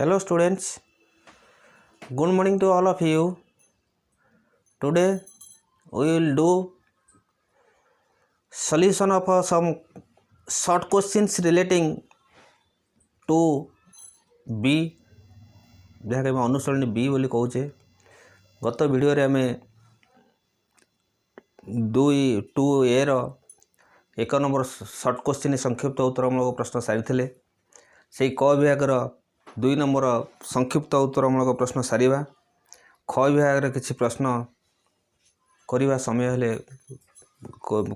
Hello students, good morning to all of you. Today we will do solution of some short questions relating to B जहाँ के अनुसरणी B बोली कहूचे। गत video रे आमे 2A रो 1 number short question संक्षिप्त उत्तरमूलक प्रश्न सारी से क विभाग 2 नंबर संक्षिप्त उत्तरमूलक प्रश्न सारिबा। ख विभाग किसी प्रश्न करवा समय हेले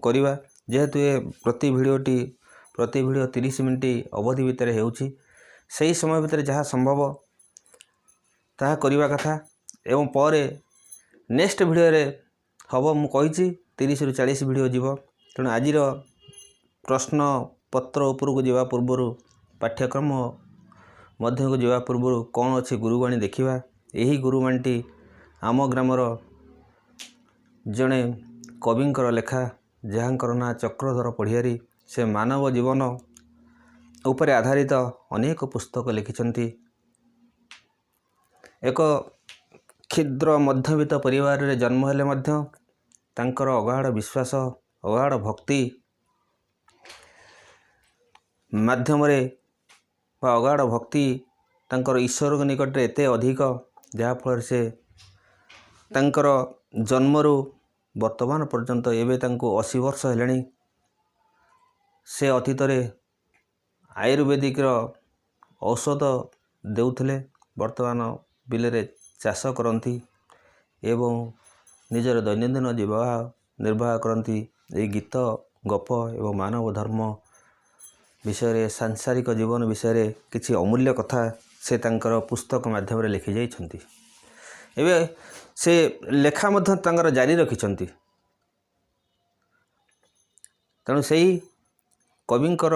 करवा जेहेतु ये प्रति वीडियो 30 मिनट अवधि भितर होउची सही समय भितर जहाँ संभव ताहा करवा कथा एवं पर नेक्स्ट वीडियो रे हम मु कही 30 रु 40 वीडियो जीव। तेणु आज प्रश्न पत्र उपरକୁ ଯିବା ପୂର୍ବରୁ पाठ्यक्रम मध्य को जावा पूर्व कौन अच्छी गुरुवाणी देखा। यही गुरुवाणी आम ग्रामर जड़े कविंकर लेखा जहाँकर ना चक्रधर पढ़ियारी से मानव जीवन उपर आधारित अनेक पुस्तक लिखिछंती। एक क्षुद्र मध्यवित्त परिवार रे जन्म हेले मध्य तांकर अगाढ़ विश्वास अगाढ़ भक्ति माध्यम अगाढ़ भक्ति तांकर ईश्वर के निकट एत अधिक जहाँफल से तांकर जन्मरू वर्तमान पर्यंत एवं तांको 80 वर्ष हेलाणी। से अतीत आयुर्वेदिक औषध देउथले वर्तमान बिलरे चाष करती एवं निजर दैनंदिन जीवन निर्वाह करती। ये गीत गप एवं मानव धर्म विषय सांसारिक जीवन विषय किसी अमूल्य कथा से तांकर पुस्तक माध्यम लिखि जाइछंती। एबे से लेखा मध्य तांकर जारी रखिछंती। तेणु सही कविंकर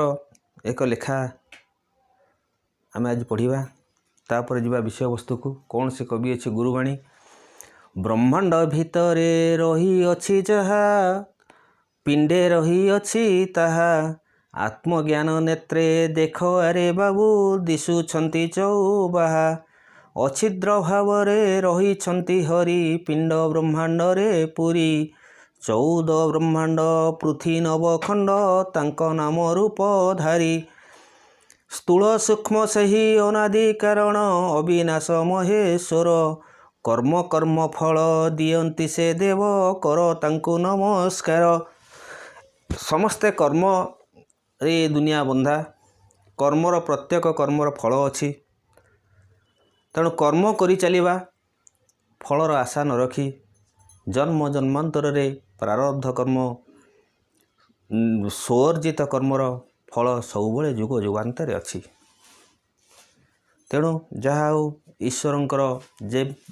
एक लेखा आम आज पढ़ा तापर जीवा विषय वस्तु को कौन से कवि अच्छे गुरुवाणी। ब्रह्मांड भितरे रही अछि जहा पिंडे रही अछि ताहा आत्मज्ञान नेत्रे देख अरे बाबू दिशुछंती चौबाहा अछिद्र भावरे रही छंती हरि पिंड ब्रह्मांड रे पुरी 14 ब्रह्मांड पृथ्वी नवखंड तांक नाम रूप धारी स्थूल सूक्ष्म सही अनादि कारण अविनाश महेश्वर कर्म कर्म फल दियंती से देव कर तांकु नमस्कार। समस्ते कर्म रे दुनिया बंधा कर्मर प्रत्येक कर्मर फल अच्छी। तेणु कर्म करी चलिबा फलर आशा न रखी जन्म जन्मांतर रे प्रारब्ध कर्म स्वर्जित कर्मर फल सबुबले जुग जुगांतर अच्छी। तेणु जहाँ हो ईश्वरंकर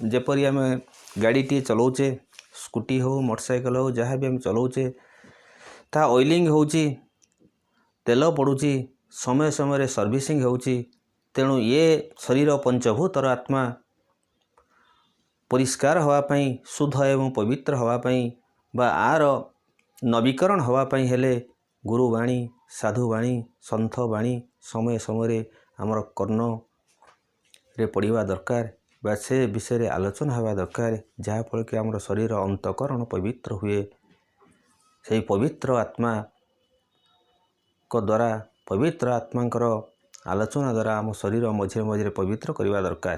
जेपरी आम गाड़ीटी चलाऊे स्कूटी हो मोटरसाइकेल हो जहाँ भी आम चलाऊे ता ऑयलिंग होची तेल पड़ुची समय समय सर्विसिंग होची। तेणु ये शरीर पंचभूतर आत्मा परिष्कार होवापाई शुद्ध एवं पवित्र होवापाई बा आर नवीकरण होवापाई हेले गुरुवाणी साधुवाणी सन्थवाणी समय समय आमर कर्ण रे पढ़ा दरकार बा से विषय आलोचना होगा दरकार जहाँफल कि आमर शरीर अंतकरण पवित्र हुए। से पवित्र आत्मा को द्वारा पवित्र आत्मांकर आलोचना द्वारा आम शरीर मझे मझे पवित्र करवा दरकार।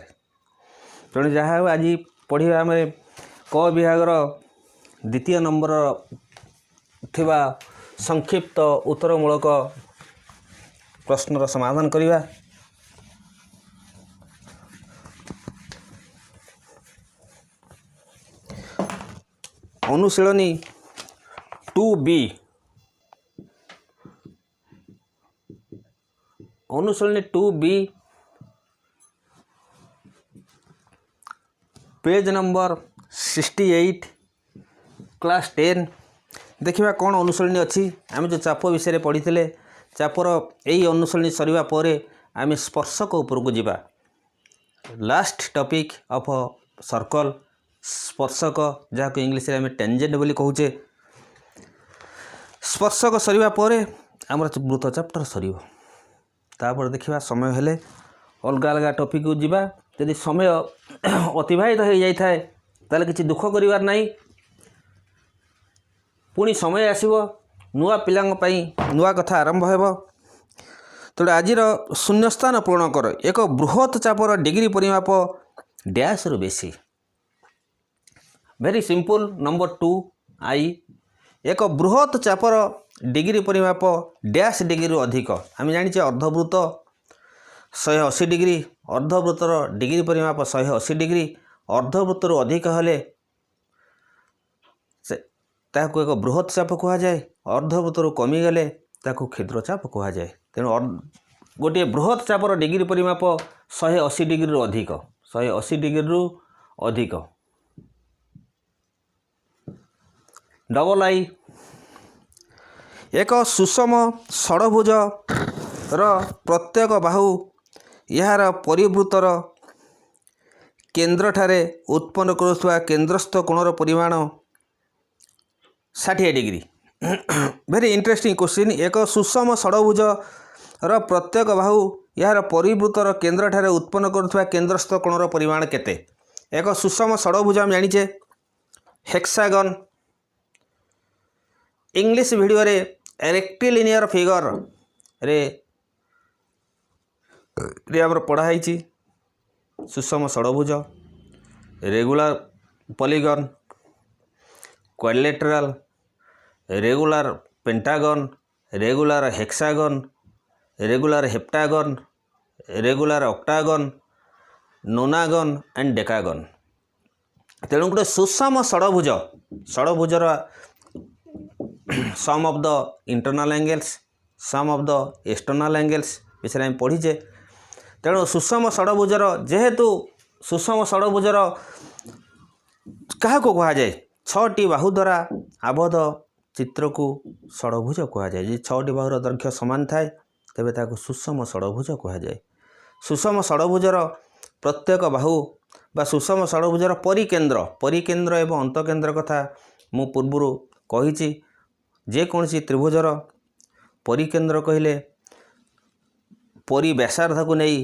तेणु जहाँ आज पढ़ा आम क विभाग 2 नंबर थिबा संक्षिप्त उत्तरमूलक प्रश्नर समाधान करवा। अनुशीलनी 2B अनुशीलनी 2B page number 68 class 10 देखिबा कौन अनुशीलनी अच्छी। आम जो चाप विषय पढ़ी थे चापर यही अनुशीलनी सरिबा परे आम स्पर्शक उपर को जीवा। लास्ट टॉपिक ऑफ सर्कल स्पर्शक जहाँ को इंग्लिश में टेंजेंट बोली कहूचे। स्पर्शक सरिबा परे आमर वृत्त चैप्टर सरिबो तापर देखिबा समय हेले अलग अलग टॉपिक को जीवा यदि समय अतिबाहित हो जाए ताले किसी दुख करिवार नहीं पुणी समय आसीबो नुआ पिलांग पई नुआ कथा आरंभ हेबो तेणु आज शून्यस्थान पूर्ण कर एक बृहत चापर डिग्री परिमाप डैश रु बेसी वेरी सिंपल नंबर 2 आई एक बृहत चापर डिग्री परिमाप डैश डिग्री अधिक आम जानी अर्धवृत्त 180 डिग्री अर्धवृत्तर डिग्री परिमाप 180 डिग्री अर्धवृत्तर अधिक हेले ताकू एक बृहत चाप कह जाए अर्धवृत्तर कमीगले ताकू क्षुद्र चाप कह जाए तेणु गोटे बृहत चापर डिग्री परिमाप 180 डिग्री रु अधिक 180 डिग्री रु अधिक डबल आई एक सुषम षड़भुज प्रत्येक बाहु यार परिवृत्तर केन्द्र ठारे उत्पन्न करुवा केन्द्रस्थ कोणर परिमाण 60 डिग्री वेरी इंटरेस्टिंग क्वेश्चन एक सुषम षड़भुज प्रत्येक बाहु यार परिवृत्तर केन्द्र ठारे उत्पन्न करुवा केन्द्रस्थ कोणर परिमाण केते एक सुषम षड़भुज आम जानिचे हेक्सागन इंग्लिश वीडियो रे रेक्टिलिनियर फिगर रे हमर पढ़ाई सुषम षड़भुज regular polygon quadrilateral regular pentagon regular hexagon regular heptagon regular octagon nonagon and decagon तेणु गोटे सुषम षड़भुजर sum of the internal angles sum of the external angles विषय में पढ़ीचे तेणु सुषम षड़भुजर जेहेतु सुषम षड़भुजर क्या कह जाए 6टी बाहु द्वारा आबद्ध चित्र को षड़भुज कह जाए जी 6टी बाहुर दैर्घ्य समान थाए तेबे ताको सुषम षड़भुज कह जाए सुषम षड़भुजर प्रत्येक बाहु बा सुषम षड़भुजर परिकेन्द्र एवं अंतकेन्द्र कथा मु पूर्व कही जेकोसी त्रिभुजर परिकेन्द्र कहले परि व्यासार्ध को नहीं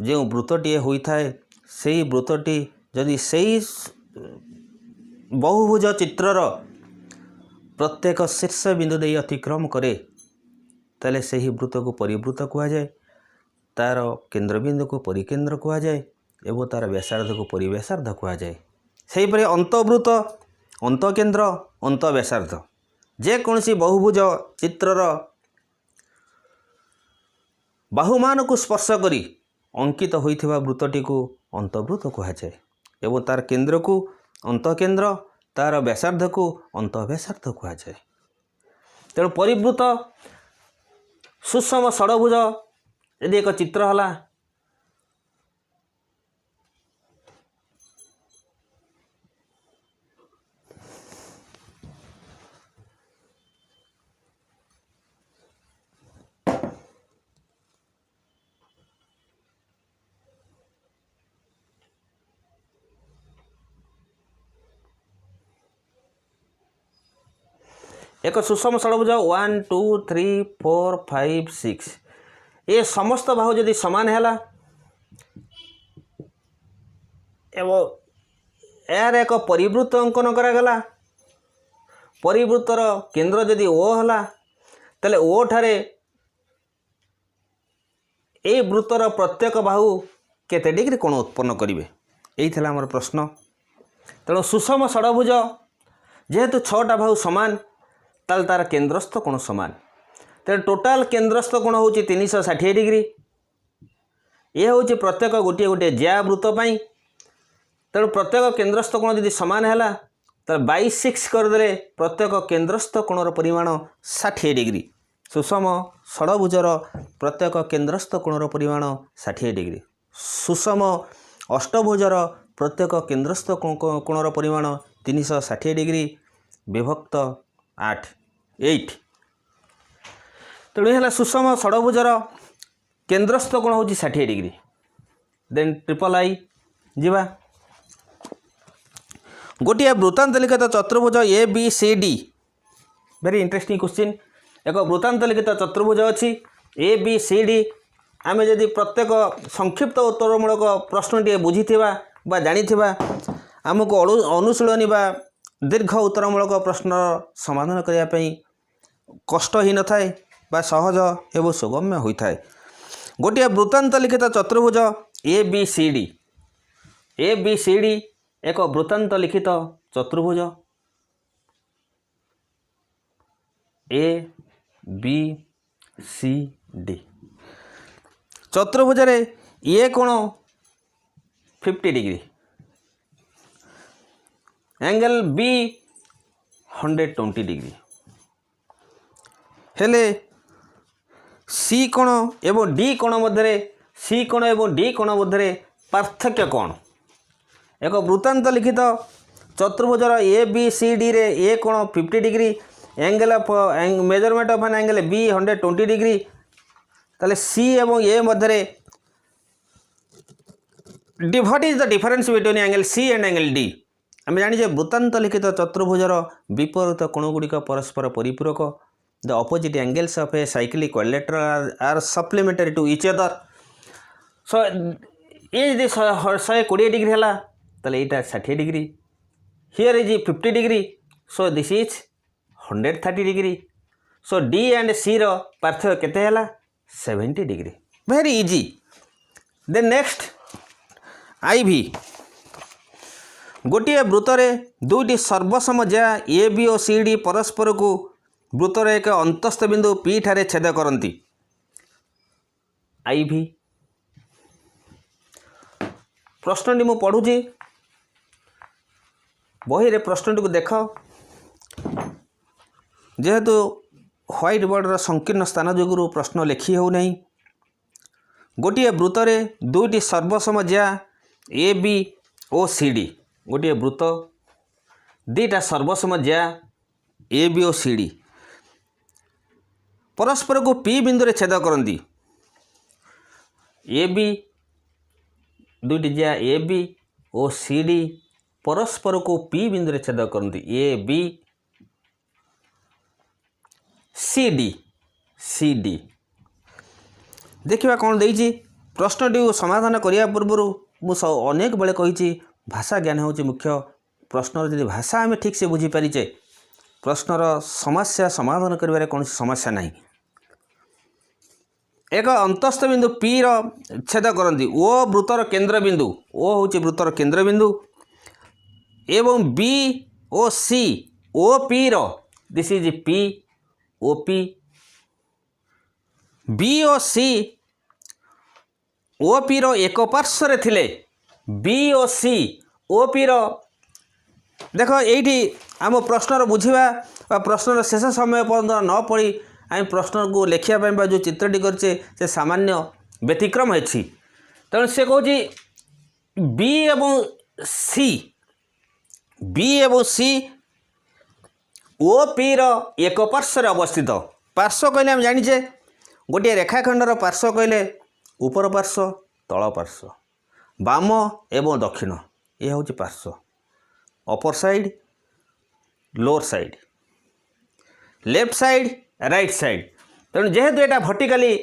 जो वृत्तटी होता है से वृत्तटी जदि से बहुभुज चित्रर प्रत्येक शीर्ष बिंदु दे अतिक्रम करे ताले से ही वृत्त को परिवृत्त कह जाए तार केन्द्रबिंदु को परिकेन्द्र कह जाए एवं तार व्यासार्ध को परिव्यासार्ध कह जाए से ही अंतवृत्त अंतकेन्द्र अंत व्यासार्ध जेकोसी बहुभुज चित्रर बाहुमान को स्पर्श करी अंकित होइथिबा वृत्तटी को अंतवृत्त कह जाए एवं तार केन्द्र को अंतकेन्द्र तार व्यासार्ध को अंतव्यासार्ध कह जाए तेणु परिवृत्त सुषम षड़भुज यदि एक चित्र हला एक सुषम षड़भुज 1 2 3 4 5 6 ये समस्त बाहु यदि समान है यार एक परिवृत्त अंकन करागला परिवृत्तर केन्द्र यदि ओ है ताले ओ ठारे ए वृत्तर प्रत्येक बाहु केते डिग्री कोण उत्पन्न करेंगे यही था आम प्रश्न तेणु सुषम षड़भुज जेहेतु 6टा बाहु समान ताल तार केन्द्रस्थ कोण समान तेणु टोटाल केन्द्रस्थ कोण हूँ 360 डिग्री ये हूँ प्रत्येक गोटे गोटे ज्या वृत्त पाई तेणु प्रत्येक केन्द्रस्थ कोण यदि सामान है तो 6 करदे प्रत्येक केन्द्रस्थ कोणर परिमाण 60 डिग्री सुषम षड़भुजर प्रत्येक केन्द्रस्थ कोणर परिमाण 60 डिग्री सुषम अष्टभुजर प्रत्येक केन्द्रस्थ कोणर परिमाण 360 डिग्री विभक्त 8 तेणु है सुषम षड़भुजर केन्द्रस्थ कोण हूँ 60 डिग्री देन ट्रिपल आई जीवा गोटे वृत्तांतलिखित चतुर्भुज A B C D very interesting question एक वृत्तांतलिखित चतुर्भुज अच्छी ए बी सी डी आमे जदि प्रत्येक संक्षिप्त उत्तरमूलक प्रश्नटी बुझीथिबा बा जानिथिबा आमको अनुशीलनी बा दीर्घ उत्तरमूलक प्रश्न समाधान करने पई कष्ट ही न थाए बा सहज एवं सुगम्य होता है। गोटे वृत्तांत लिखित चतुर्भुज ABCD एक वृत्तांत लिखित चतुर्भुज ABCD चतुर्भुज रे ये कोण 50 डिग्री एंगल B 120 डिग्री हेले सी कोण एवं डी कोण मध्य सी कोण एवं डी कोण मध्य पार्थक्य कौन। एक वृत्तांत लिखित चतुर्भुजर ABCD रे ए कोण 50 degree angle of measurement of an angle B 120 degree ताले सी एवं ए मध्य what is the difference between angle C and angle D। आम जानी वृत्तांत लिखित चतुर्भुजर विपरीत कोणगुड़िक परस्पर परिपूरक the opposite angles of a cyclic quadrilateral are supplementary to each other. So ये यदि 120 डिग्री है ताले यहाँ 60 degree here is 50 degree so this is 130 degree. So D and C रो पार्थक्य केते है 70 degree very easy. Then next IV गोटे वृत्तर दुईटी सर्वसम ज्या AB और CD परस्पर को वृत्तर एक अंतस्थ बिंदु P ठारे छेद करती। IV प्रश्नटी मु पढ़ुची बही रे प्रश्नटी को देख जेहेतु व्हाइट बोर्डर संकीर्ण स्थान जोगुरु प्रश्न लिखि हो नहीं। गोटे वृत्तर दुईटी सर्वसम ज्या AB और CD गोटे वृत्त दीटा सर्वसम ज्या AB और CD परस्पर को P बिंदु रे छेद करती। AB दुईटी ज्या AB और CD परस्पर को P बिंदु रे छेद करती। AB CD देखिए कौन देइछि प्रश्नटी समाधान करिया पूर्व मुझे अनेक बेले कही भाषा ज्ञान हूँ मुख्य। प्रश्नर यदि भाषा आम ठीक से बुझी पारिचे प्रश्नर समस्या समाधान करिबारे कौन समस्या नहीं। एक अंतस्थ बिंदु P रो छेद करती ओ वृत्तर केंद्र बिंदु ओ हूँ वृत्तर केंद्र बिंदु एवं B ओ C OP रो this is P OP B और C OP रो एक पार्श्व थिले B और C OP रो देख ये आम प्रश्नर बुझा प्रश्नर शेष समय पर्यंत न पढ़ी आम प्रश्न को लिखापी जो चित्रटी करछे से सामान्य व्यतिक्रम है तेणु से कौच B एवं C OP रो एक पार्श्व अवस्थित। पार्श्व कहले हम जानिचे गोटे रेखाखंडर पार्श्व कहले ऊपर पार्श्व तल पार्श्व बाम एवं दक्षिण यह हूँ पार्श्व upper side lower side left side right side. तेणु जेहेतु यहाँ वर्टिकली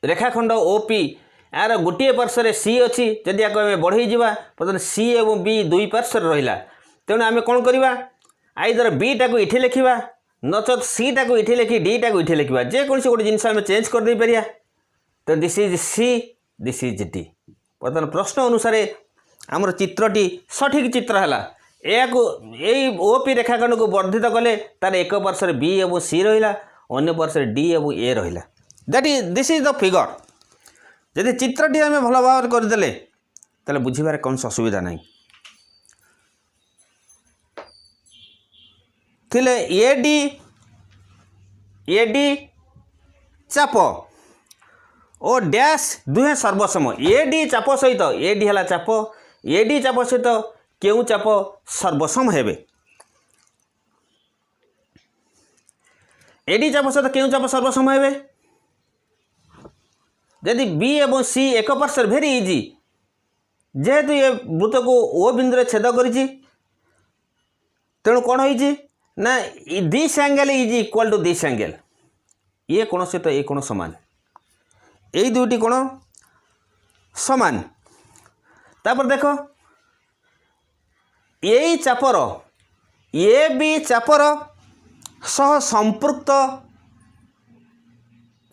रेखाखंड OP यार गोटे पार्श्व C अच्छी जदि आम बढ़ई जा प्रथम C एवं B दुई पार्श्व रहा तेणु आम कौन करवा आइदर B टाक इठी लिखा नचत C टाक इठी लिखी D टाक इठी लिखा जेकोसी गोटे जिनस आम चेंज कर दे पारिया। तो this is C this is D बर्तमान प्रश्न अनुसार आमर चित्रटी सठिक चित्र है यही OP रेखाखंड को वर्धित कले तार एक पार्श्व B एवं C रहा अन्य पार्श्व D एवं A रहा that is this is the figure. यदि चित्रटी आम भल भाव करदे ताले बुझीबार कौन असुविधा नहीं। थिले AD चाप और डैश दुहे सर्वसम AD चाप सहित AD है चाप AD चाप सहित क्यों चाप सर्वसम हेबे AD चाप सहित क्यों चाप सर्वसम हेबे यदि B एवं C एक पार्श्व भेरी इजी जेहेतु ये वृत्त को O बिंदु रे छेद करिछि तेणु कौन होइछि ना this angle is equal to this angle ये कोण सहित ए कोण समान यही दुईटी कोण समान तापर देख यही चापर ये भी चापर सह संपृक्त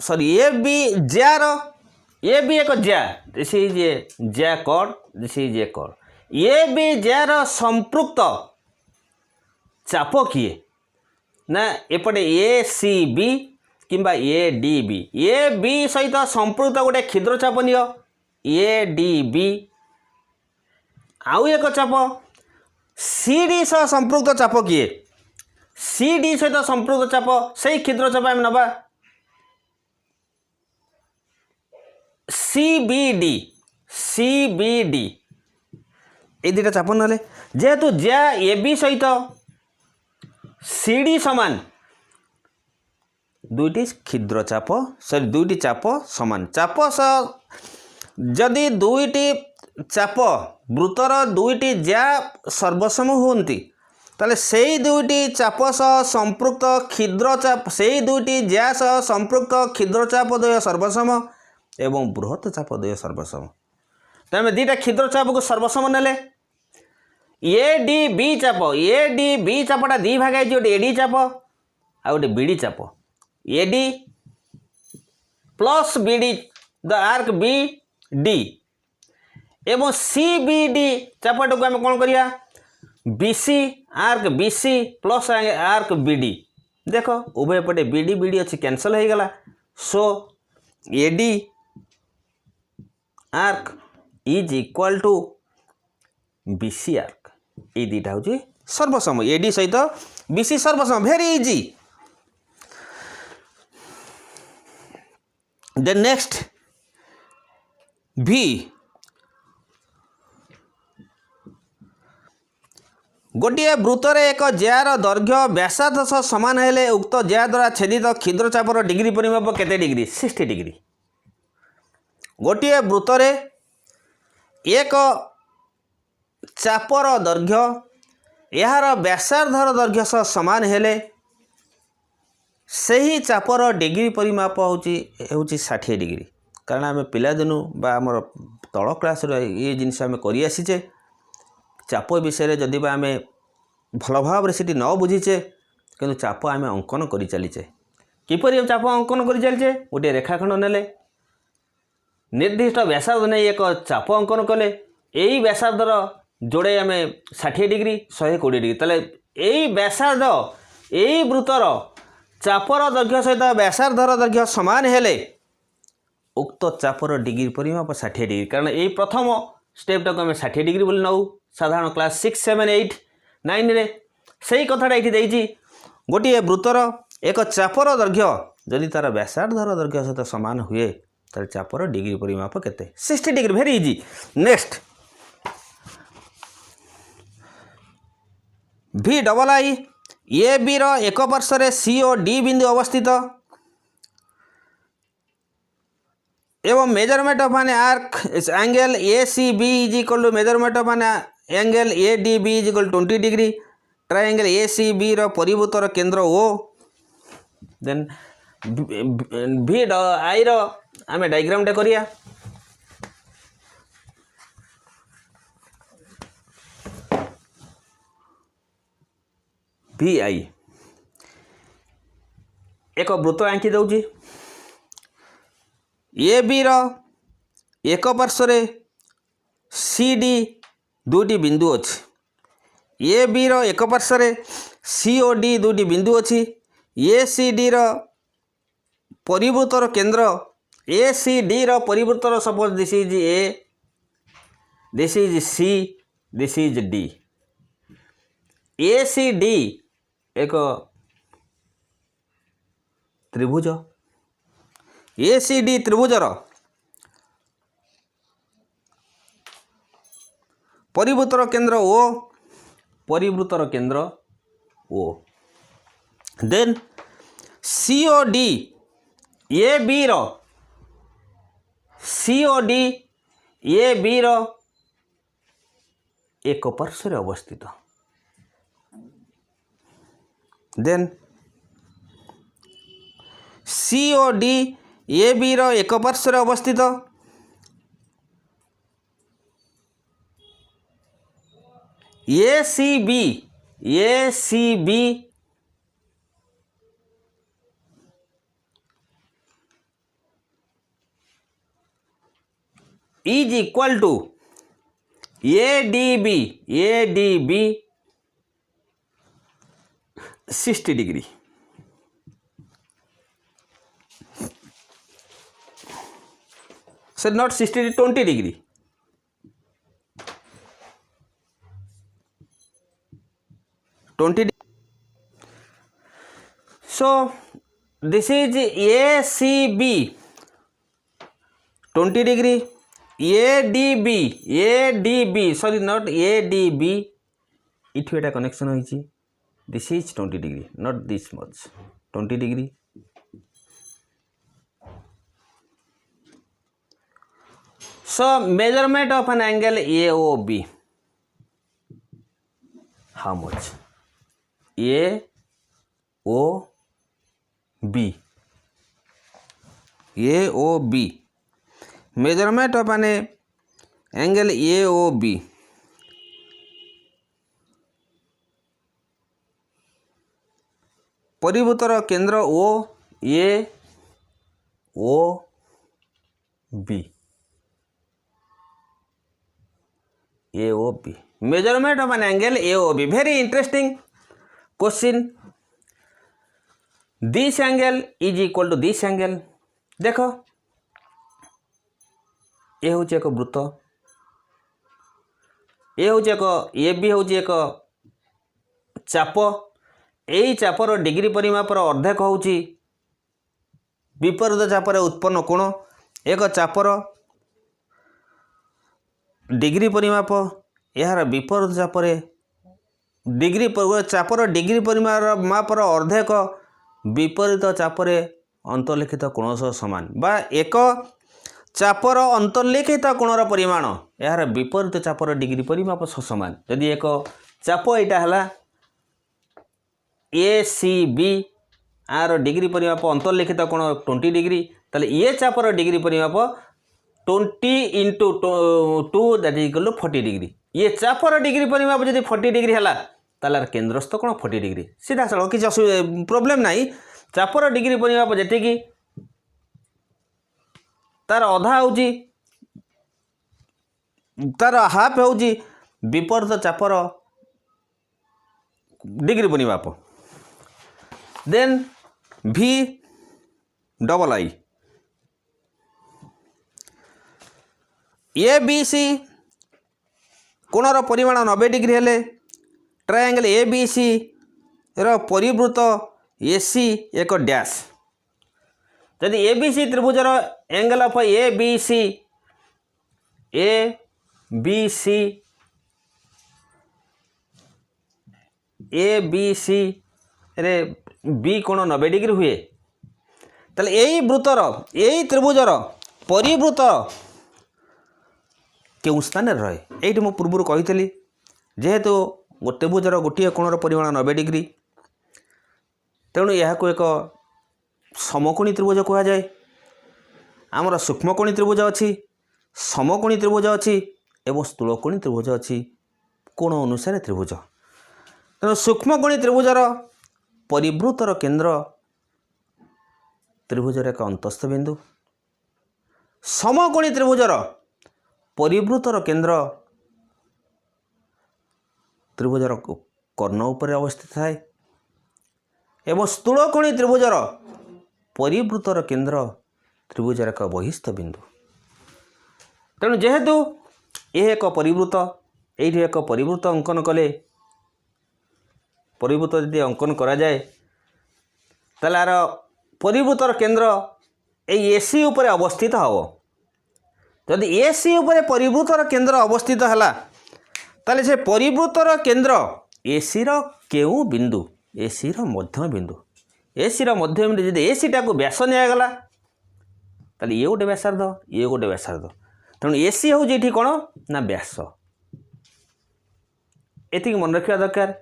सॉरी ये भी जार ये भी एक ज्या दिस इज ए ज्या chord this is a chord ये भी जार संपृक्त चाप किए ना एपटे ए सी बी किंबा A D B A B सहित संपृक्त गोटे क्षुद्र चाप नियो ए डी बी आउ एक चाप सी डी सह संपृक्त चाप किए सी डी सहित संपृक्त चाप से क्षुद्र चाप आम नवा CBD ये दुटा चाप ना जेहेतु ज्या ए बी सहित CD समान दुईटी क्षुद्र चाप सॉरी दुईटी चाप समान चाप जदि दुईटी चाप वृत्तर दुईटी ज्या सर्वसम होती ताले सेई दुईटी चाप सह संपृक्त क्षुद्र चाप सेई दुईटी ज्या सह संपृक्त क्षुद्र चाप द्वय सर्वसम एवं बृहत चाप द्वय सर्वसम तो आम दुईटा क्षुद्र चाप को सर्वसम नेले ए डी बी चापटा दी भाग है गोटे एडी चाप आ गोटे बीडी चाप AD plus BD the arc B D एवं सी बी डी चापटा को आम कौन करिया BC arc BC plus arc BD देख उभय पटे बीडी बीडी अच्छी कैंसल हो गला so AD arc is equal to BC arc ये दुटा हूँ सर्वसम एडी सहित बीसी सर्वसम वेरी इजी देन नेक्स्ट भी गोटे वृत्तर एक ज्यार दैर्घ्य व्यासार्ध सह समान हेले उक्त ज्या द्वारा छेदित क्षुद्र चापर डिग्री परिमाप केते डिग्री 60 डिग्री गोटे वृत्तर एक चापर दैर्घ्य यार व्यासार्धर दैर्घ्य सह समान हेले सही चापर डिग्री परिमाप होची 60 डिग्री कारण आम पिलादिनु बा आमर तल क्लास ये जिनस आम कर आसीचे चाप विषय जदि बा आम भल भाव से न बुझीचे किंतु चाप आम अंकन कर चलीचे किपरि चाप अंकन कर चलीचे गोटे रेखाखंड नेले निर्दिष्ट व्यासार्ध नहीं एक चाप अंकन कले यही व्यासार्धर जोड़े आम 60 डिग्री 120 डिग्री ताले यही व्यासार्ध यही वृत्तर चापर दैर्घ्य सहित व्यासार्धर दैर्घ्य समान हेले उक्त चापर डिग्री परिमाप 60 डिग्री कारण यही प्रथम स्टेपटा को आम 60 डिग्री बोली नौ साधारण क्लास 6, 7, 8, 9 रे सही कथाटा ये देती गोटे वृत्तर एक चापर दैर्घ्य जदि तार व्यासार्धर दैर्घ्य सहित सामान हुए तार चापर डिग्री परिमाप केते 60 डिग्री वेरी इजी नेक्स्ट भी डबल आई ए बी रो एक पार्श्व सी और डी बिंदु अवस्थित एवं measurement of an arc angle A C B is equal to measurement of an angle A D B is equal 20 degree triangle A C B रो परिभूतर केंद्र ओ देन भी आई रो आम डायग्राम टे करिया भी आई एक वृत्त आंकी दौची ए बी रो एक पार्श्व सी डी दुईटी बिंदु अच्छी ए बी रो एक पार्श्व सी ओ डी दुईटी बिंदु अच्छी ए सी डी रो परिवृत्तर केंद्र ए सी डी रो परिवृत्तर suppose this is A this is C this is D A C D एक त्रिभुज ए सी डी त्रिभुजर परिवृत्तर केंद्र ओ परिवृत्तर केंद्र O then C O D A B रो C O D A B रो एक पार्श्व अवस्थित then C O D A B रो एक पार्श्व अवस्थित A C B is equal to A D B 60 degree. Sir not 60 20 degree. So this is ACB 20 degree, ADB sorry not ADB it Etah connection होइछि this is 20 degree not this much 20 degree। So measurement of an angle AOB how much AOB measurement of an angle AOB परिभूतर केंद्र O AOB measurement of an angle AOB very interesting question। this angle is equal to this angle। देखो ये हूँ एक वृत्त ये हूँ एक ये भी हूँ एक चाप यही चापर डिग्री परिमापर अर्धेक हूँ विपरीत चापर उत्पन्न कोण एक चापर डिग्री परिमाप यार विपरीत चापर डिग्री चापर डिग्री परिमापर अर्धेक विपरीत चापरे अंतर्लिखित कोण सह समान बा एक चापर अंतर्लिखित कोणर परिमाण यार विपरीत चापर डिग्री परिमाप सह समान। यदि एक चाप यहाँ है ACB आर डिग्री परिमाप अंतर्लिखित कोण 20 डिग्री ताले ये चापर डिग्री परिमाप 20 into 2 that is equal to 40 degree. ये चापर डिग्री परिमाप जब 40 डिग्री है तार केन्द्रस्थ कोण 40 डिग्री सीधा साल किसी प्रोब्लेम नहीं। चापर डिग्री परिमाप जी तार अधा हूँ तार हाफ हूँ विपरीत चापर डिग्री परिमाप देन VII ABC कोणर परिमाण 90 डिग्री हेले ट्रायंगल ABC रो परिवृत AC एक डैश यदि ABC त्रिभुजर एंगल ऑफ ABC रे बी कोण 90 डिग्री हुए ताले यही वृत्तर यही त्रिभुजर परिवृत केउ स्थान रहे ये मुझे पूर्व कही जेहेतु त्रिभुजर गोटे कोणर परिमाण 90 डिग्री तेणु यह एक समकोणी त्रिभुज कह जाए। आमर सूक्ष्मकोणी त्रिभुज अच्छी समकोणी त्रिभुज अच्छी एवं स्थूलकोणी त्रिभुज अच्छी कोण अनुसार त्रिभुज तेणु सूक्ष्मकोणी त्रिभुजर परिवृतर केंद्र त्रिभुजर एक अंतस्थ बिंदु समकोणी त्रिभुजर परिवृतर केंद्र त्रिभुजर कर्ण उपरे अवस्थित थाए एवं स्थूलकोणी त्रिभुजर परिवृतर केंद्र त्रिभुजर एक बहिस्थ बिंदु। तेणु जेहेतु यह एक परिवृत ये एक परिवृत अंकन कले परिवृत यदि अंकन करा जाए ताले आर परिवृतर केंद्र AC उपरे अवस्थित हम जदि AC उपरे परिवृतर केंद्र अवस्थित है ताले से परिवृतर केंद्र AC रो केउ बिंदु AC रो मध्य बिंदु AC रो मध्य बिंदु जदि AC टाको व्यास निगला ताले ये गोटे व्यासार्ध ये गोटे व्यासार्ध तेणु AC हूँ ये कौन ना व्यास एति मन रखा दरकार।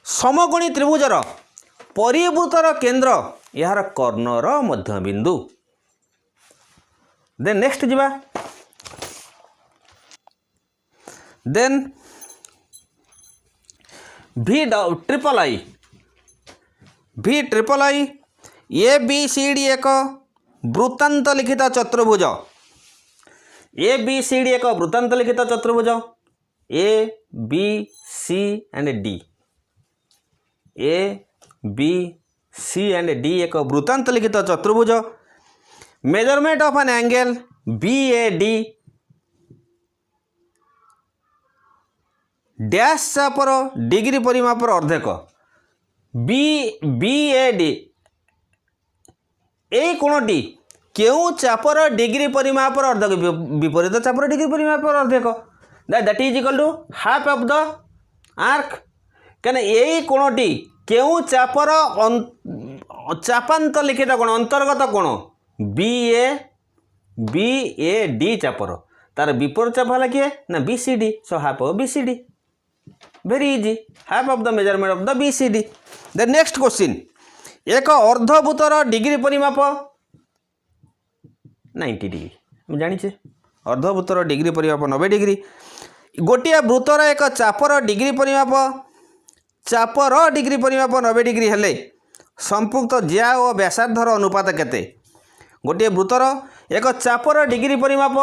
समकोणी त्रिभुजर परिवृतर केंद्र यार कर्णर मध्यबिंदु। देन नेक्स्ट जीवा देन भी triple I A B C D एक वृत्तांत लिखित चतुर्भुज ए बी सी डी एक वृत्तांत लिखित चतुर्भुज A B C and D A B C and D एक वृत्तांत लिखित चतुर्भुज measurement of an angle B A D dash चापर डिग्री परिमापर अर्धेक बी ए डी ए कोणटी केउ चापर डिग्री परिमापर अर्धेक विपरीत चापर डिग्री परिमापर अर्धेक that is equal to half of the arc क्या यही कोणटी केउ चापर चापांत लिखित कोण अंतर्गत कोण बी ए डी चापर तार विपरीत चाप है किए ना B C D so half of B C D very easy half of the measurement of the B C D. The next question एक अर्धभूतर डिग्री परिमाप 90 डिग्री जानिचे अर्धभूतर डिग्री परिमाप 90 डिग्री गोटे वृत्तर एक चापर डिग्री परिमाप 90 डिग्री हेले संपुक्त ज्या और व्यासार्धर अनुपात केते गोटे वृत्तर एक चापर डिग्री परिमाप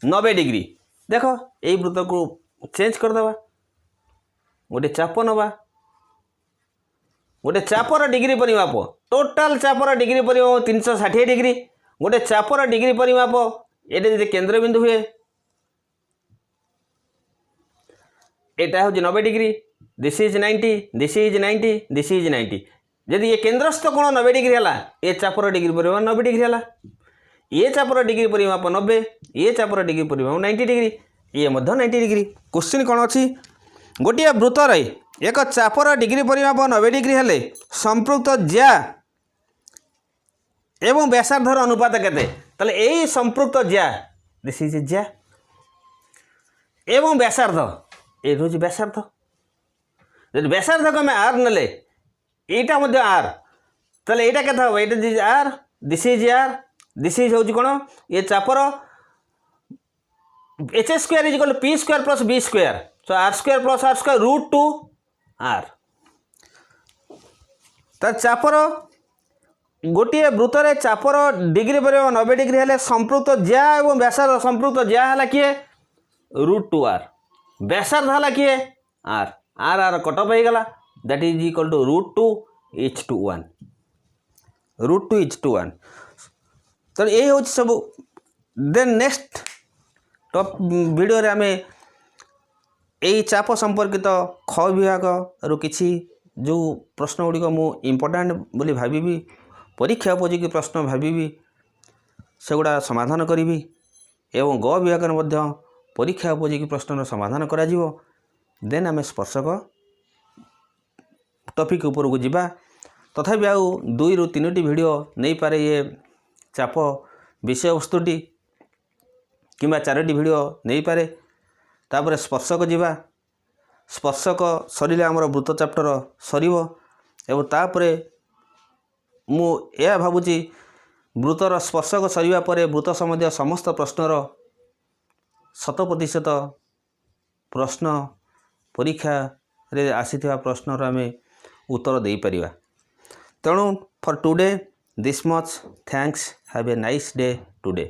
90 डिग्री देख यही वृत्त को चेंज करदेवा गोटे चाप नवा गोटे चापर डिग्री परिमाप टोटाल चापर डिग्री परिमाप 360 डिग्री गोटे चापर डिग्री परिमाप ये जब केंद्र बिंदु हुए एटा हूँ 90 degree this is 90 this is 90 this is 90 जदि ये केंद्रस्थ कोण 90 डिग्री है ये चापर डिग्री परिमाप 90 डिग्री है ये चापर डिग्री परिमाप 90 ये चापर डिग्री परिमाप 90 डिग्री ये 90 डिग्री क्वेश्चन कौन अच्छी गोटे वृत्तर एक चापर डिग्री परिमाप 90 डिग्री हेले संपृक्त ज्या एवं व्यासार्धर अनुपात केते ताले यही संपृक्त ज्या दिस इज ज्या एवं व्यासार्ध ये रोज व्यासार्ध जब व्यासार्ध को मैं आर नेले एटा मध्य आर ताले एटा केता हो एटा दिस आर दिस इज होची कोन ये चापर H square is equal to P square plus B square so R square plus R square root 2 R तर चापर गोटे वृत्तर चापर डिग्री पर 90 डिग्री हेले संपृक्त ज्या एवं व्यासार्ध संपृक्त ज्या है किए रूट 2 आर व्यासार्ध है किए आर आर आर कटअप हो गला that is equal to root 2 inch to 1 root 2 inch to 1 तो यही हूँ सब। देन नेक्स्ट टॉप वीडियो रे आमे यही चाप संपर्कित ख विभाग रु किछि जो प्रश्न गुड़िक मु इम्पोर्टाट बोली भाविबी परीक्षा उपयोगी प्रश्न भाविबी सेगुड़ा समाधान करी एवं ग विभाग मध्य परीक्षा उपयोगी प्रश्न समाधान करा जिवो। देन आमे स्पर्शक टॉपिक ऊपर को जिबा तथापि आउ 2 ରୁ 3ଟି वीडियो नहीं पारे ये चाप विषय वस्तुटी किंबा 4ଟି वीडियो नहीं पारे तापर स्पर्शक जीवा स्पर्शक सरिले आमर वृत्त चैप्टर सरिबो एवं तापरे मु या भाबुची वृत्तर स्पर्शक सरिबा परे वृत्त संबंधी समस्त प्रश्नर 100% प्रश्न परीक्षा रे आसीथिबा प्रश्नर आमे उत्तर देई परिबा। तेणु for today this much thanks have a nice day today.